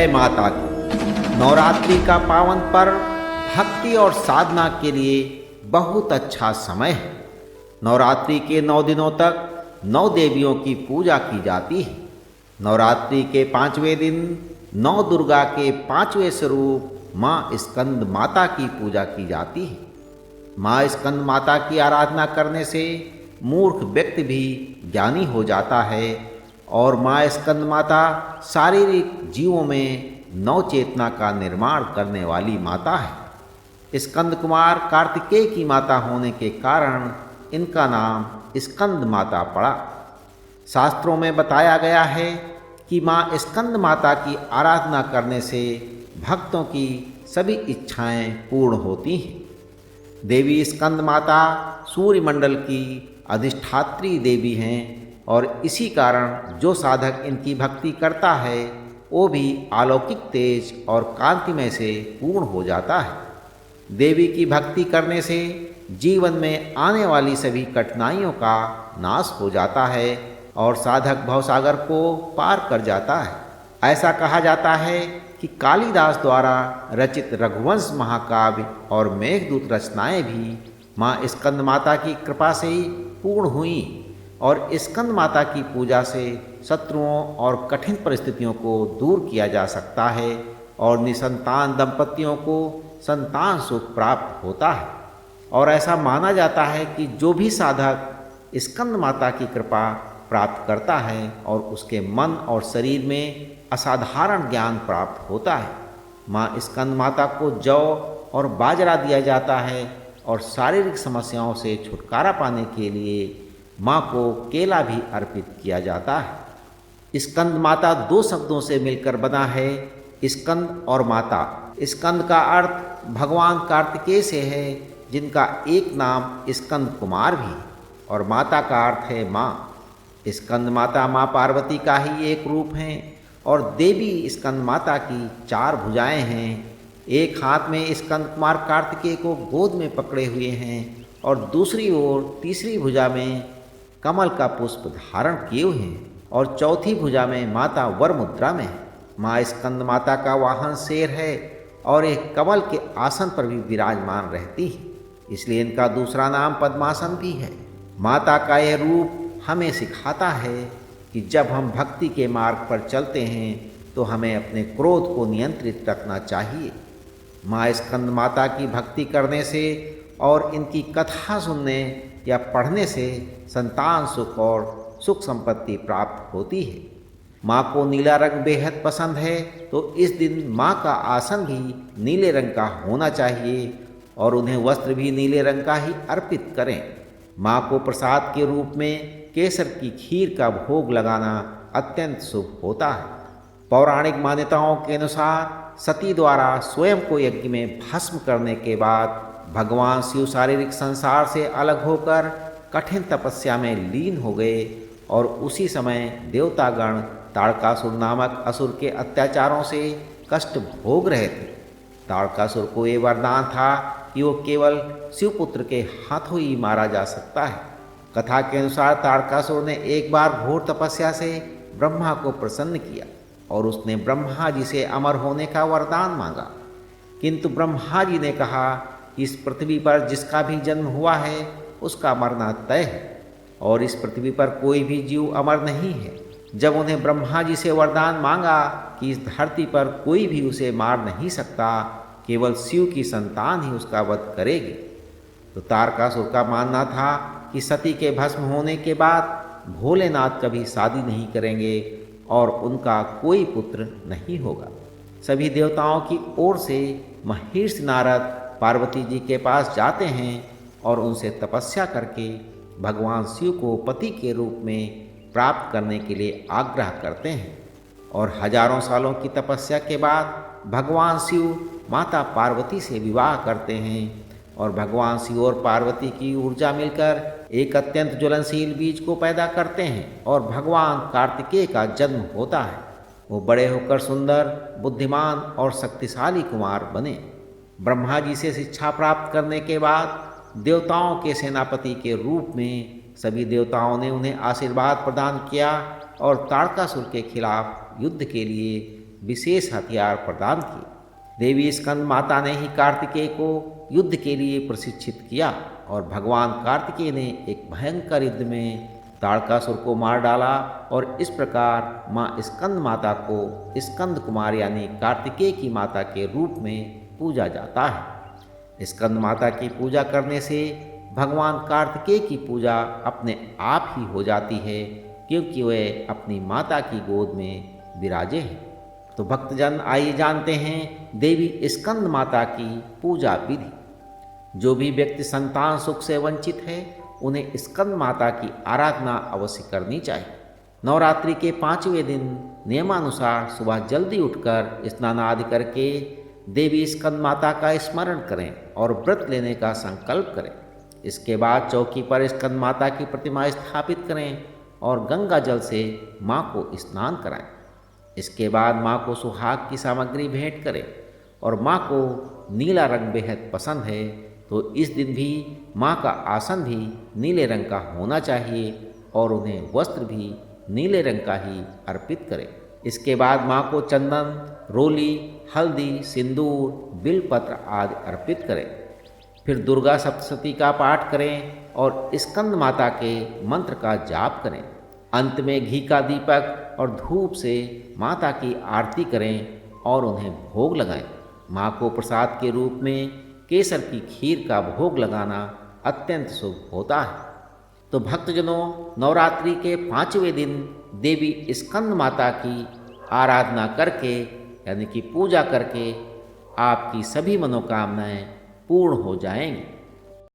जय माता की। नवरात्रि का पावन पर्व भक्ति और साधना के लिए बहुत अच्छा समय है। नवरात्रि के 9 दिनों तक 9 देवियों की पूजा की जाती है। नवरात्रि के 5वें दिन 9 दुर्गा के 5वें स्वरूप माँ स्कंद माता की पूजा की जाती है। माँ स्कंद माता की आराधना करने से मूर्ख व्यक्ति भी ज्ञानी हो जाता है और माँ स्कंद माता शारीरिक जीवों में नव चेतना का निर्माण करने वाली माता है। स्कंद कुमार कार्तिकेय की माता होने के कारण इनका नाम स्कंद माता पड़ा। शास्त्रों में बताया गया है कि माँ स्कंद माता की आराधना करने से भक्तों की सभी इच्छाएं पूर्ण होती हैं। देवी स्कंद माता सूर्यमंडल की अधिष्ठात्री देवी हैं और इसी कारण जो साधक इनकी भक्ति करता है वो भी अलौकिक तेज और कांतिमय से पूर्ण हो जाता है। देवी की भक्ति करने से जीवन में आने वाली सभी कठिनाइयों का नाश हो जाता है और साधक भवसागर को पार कर जाता है। ऐसा कहा जाता है कि कालिदास द्वारा रचित रघुवंश महाकाव्य और मेघदूत रचनाएं भी माँ स्कंद माता की कृपा से ही पूर्ण हुई और स्कंद माता की पूजा से शत्रुओं और कठिन परिस्थितियों को दूर किया जा सकता है और निसंतान दंपतियों को संतान सुख प्राप्त होता है। और ऐसा माना जाता है कि जो भी साधक स्कंद माता की कृपा प्राप्त करता है और उसके मन और शरीर में असाधारण ज्ञान प्राप्त होता है। माँ स्कंद माता को जौ और बाजरा दिया जाता है और शारीरिक समस्याओं से छुटकारा पाने के लिए माँ को केला भी अर्पित किया जाता है। स्कंद माता 2 शब्दों से मिलकर बना है, स्कंद और माता। स्कंद का अर्थ भगवान कार्तिकेय से है, जिनका एक नाम स्कंद कुमार भी, और माता का अर्थ है माँ। स्कंद माता माँ पार्वती का ही एक रूप है और देवी स्कंद माता की 4 भुजाएं हैं। एक हाथ में स्कंद कुमार कार्तिकेय को गोद में पकड़े हुए हैं और दूसरी ओर तीसरी भुजा में कमल का पुष्प धारण किए हुए हैं और चौथी भुजा में माता वर मुद्रा में है। माँ स्कंद माता का वाहन शेर है और एक कमल के आसन पर भी विराजमान रहती है, इसलिए इनका दूसरा नाम पद्मासन भी है। माता का यह रूप हमें सिखाता है कि जब हम भक्ति के मार्ग पर चलते हैं तो हमें अपने क्रोध को नियंत्रित रखना चाहिए। माँ स्कंद माता की भक्ति करने से और इनकी कथा सुनने या पढ़ने से संतान सुख और सुख संपत्ति प्राप्त होती है। माँ को नीला रंग बेहद पसंद है तो इस दिन माँ का आसन भी नीले रंग का होना चाहिए और उन्हें वस्त्र भी नीले रंग का ही अर्पित करें। माँ को प्रसाद के रूप में केसर की खीर का भोग लगाना अत्यंत शुभ होता है। पौराणिक मान्यताओं के अनुसार सती द्वारा स्वयं को यज्ञ में भस्म करने के बाद भगवान शिव शारीरिक संसार से अलग होकर कठिन तपस्या में लीन हो गए और उसी समय देवतागण ताड़कासुर नामक असुर के अत्याचारों से कष्ट भोग रहे थे। ताड़कासुर को ये वरदान था कि वो केवल शिवपुत्र के हाथों ही मारा जा सकता है। कथा के अनुसार ताड़कासुर ने एक बार घोर तपस्या से ब्रह्मा को प्रसन्न किया और उसने ब्रह्मा जी से अमर होने का वरदान मांगा, किंतु ब्रह्मा जी ने कहा कि इस पृथ्वी पर जिसका भी जन्म हुआ है उसका मरना तय है और इस पृथ्वी पर कोई भी जीव अमर नहीं है। जब उन्हें ब्रह्मा जी से वरदान मांगा कि इस धरती पर कोई भी उसे मार नहीं सकता, केवल शिव की संतान ही उसका वध करेगी, तो तारकासुर का मानना था कि सती के भस्म होने के बाद भोलेनाथ कभी शादी नहीं करेंगे और उनका कोई पुत्र नहीं होगा। सभी देवताओं की ओर से महर्षि नारद पार्वती जी के पास जाते हैं और उनसे तपस्या करके भगवान शिव को पति के रूप में प्राप्त करने के लिए आग्रह करते हैं और हजारों सालों की तपस्या के बाद भगवान शिव माता पार्वती से विवाह करते हैं और भगवान शिव और पार्वती की ऊर्जा मिलकर एक अत्यंत ज्वलनशील बीज को पैदा करते हैं और भगवान कार्तिकेय का जन्म होता है। वो बड़े होकर सुंदर, बुद्धिमान और शक्तिशाली कुमार बने। ब्रह्मा जी से शिक्षा प्राप्त करने के बाद देवताओं के सेनापति के रूप में सभी देवताओं ने उन्हें आशीर्वाद प्रदान किया और ताड़कासुर के खिलाफ युद्ध के लिए विशेष हथियार प्रदान किए। देवी स्कंद माता ने ही कार्तिकेय को युद्ध के लिए प्रशिक्षित किया और भगवान कार्तिकेय ने एक भयंकर युद्ध में ताड़कासुर को मार डाला और इस प्रकार माँ स्कंद माता को स्कंद कुमार यानी कार्तिकेय की माता के रूप में पूजा जाता है। स्कंद माता की पूजा करने से भगवान कार्तिकेय की पूजा अपने आप ही हो जाती है, क्योंकि वे अपनी माता की गोद में विराजे हैं। तो भक्तजन आइए जानते हैं देवी स्कंद माता की पूजा विधि। जो भी व्यक्ति संतान सुख से वंचित है उन्हें स्कंद माता की आराधना अवश्य करनी चाहिए। नवरात्रि के 5वें दिन नियमानुसार सुबह जल्दी उठकर स्नान आदि करके देवी स्कंद माता का स्मरण करें और व्रत लेने का संकल्प करें। इसके बाद चौकी पर स्कंद माता की प्रतिमा स्थापित करें और गंगा जल से माँ को स्नान कराएं। इसके बाद माँ को सुहाग की सामग्री भेंट करें और माँ को नीला रंग बेहद पसंद है, तो इस दिन भी माँ का आसन भी नीले रंग का होना चाहिए और उन्हें वस्त्र भी नीले रंग का ही अर्पित करें। इसके बाद माँ को चंदन, रोली, हल्दी, सिंदूर, बिलपत्र आदि अर्पित करें। फिर दुर्गा सप्तशती का पाठ करें और स्कंद माता के मंत्र का जाप करें। अंत में घी का दीपक और धूप से माता की आरती करें और उन्हें भोग लगाएं। माँ को प्रसाद के रूप में केसर की खीर का भोग लगाना अत्यंत शुभ होता है। तो भक्तजनों, नवरात्रि के 5वें दिन देवी स्कंद माता की आराधना करके यानी कि पूजा करके आपकी सभी मनोकामनाएं पूर्ण हो जाएंगी।